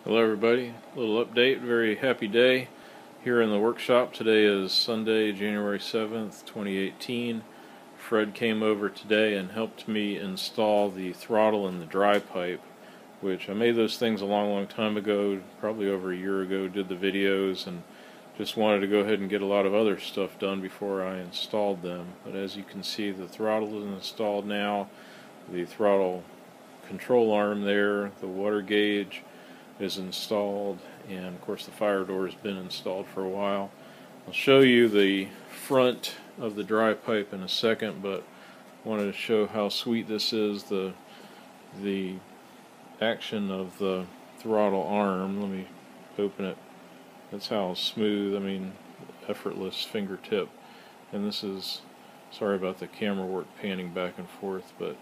Hello everybody, a little update, very happy day here in the workshop. Today is Sunday, January 7th, 2018. Fred came over today and helped me install the throttle and the dry pipe, which I made those things a long time ago, probably over a year ago, did the videos and just wanted to go ahead and get a lot of other stuff done before I installed them. But as you can see, the throttle is installed now, the throttle control arm there, the water gauge is installed, and of course the fire door has been installed for a while. I'll show you the front of the dry pipe in a second, but I wanted to show how sweet this is, the action of the throttle arm. Let me open it. That's how smooth, effortless fingertip. And this is, sorry about the camera work panning back and forth, but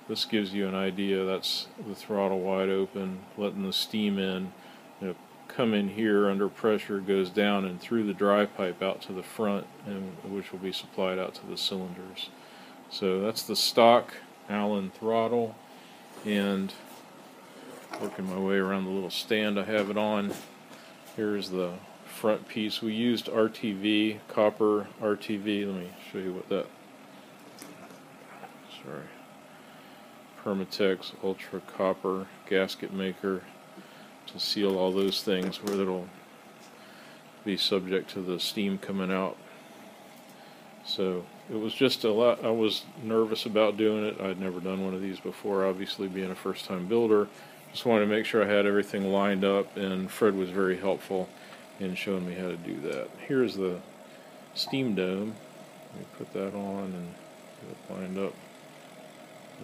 this gives you an idea. That's the throttle wide open, letting the steam in. It'll come in here under pressure, goes down and through the dry pipe out to the front, and which will be supplied out to the cylinders. So that's the stock Allen throttle, and working my way around the little stand I have it on. Here's the front piece. We used RTV, copper RTV. Let me show you what that, sorry, Permatex Ultra Copper gasket maker to seal all those things where it'll be subject to the steam coming out. So it was just a lot. I was nervous about doing it. I'd never done one of these before, obviously being a first-time builder. Just wanted to make sure I had everything lined up, and Fred was very helpful in showing me how to do that. Here's the steam dome. Let me put that on and get it lined up,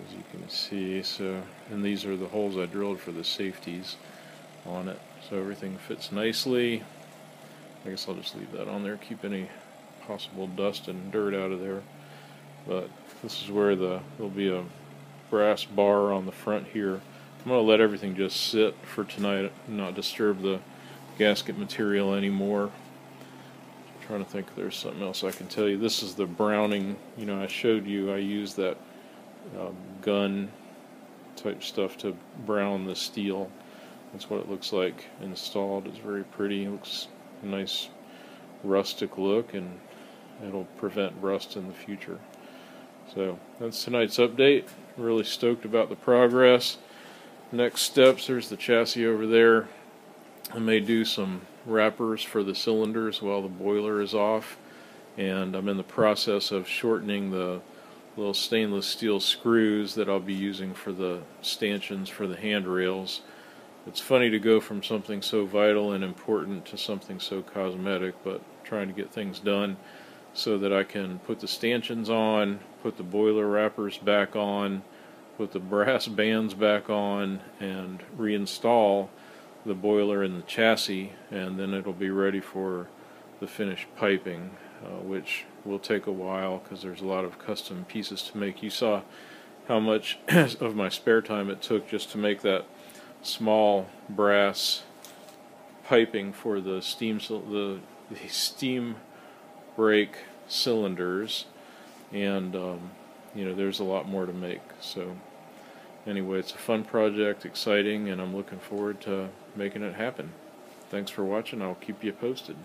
as you can see. So, and these are the holes I drilled for the safeties on it, so everything fits nicely. I guess I'll just leave that on there, keep any possible dust and dirt out of there. But this is where there'll be a brass bar on the front here. I'm going to let everything just sit for tonight and not disturb the gasket material anymore. I'm trying to think if there's something else I can tell you. This is the browning. I showed you I used that gun type stuff to brown the steel. That's what it looks like installed. It's very pretty. It looks a nice rustic look, and it'll prevent rust in the future. So that's tonight's update. Really stoked about the progress. Next steps, there's the chassis over there. I may do some wrappers for the cylinders while the boiler is off, and I'm in the process of shortening the little stainless steel screws that I'll be using for the stanchions for the handrails. It's funny to go from something so vital and important to something so cosmetic, but trying to get things done so that I can put the stanchions on, put the boiler wrappers back on, put the brass bands back on, and reinstall the boiler in the chassis, and then it'll be ready for the finished piping, which will take a while because there's a lot of custom pieces to make. You saw how much of my spare time it took just to make that small brass piping for the steam brake cylinders, and there's a lot more to make. So anyway, it's a fun project, exciting, and I'm looking forward to making it happen. Thanks for watching. I'll keep you posted.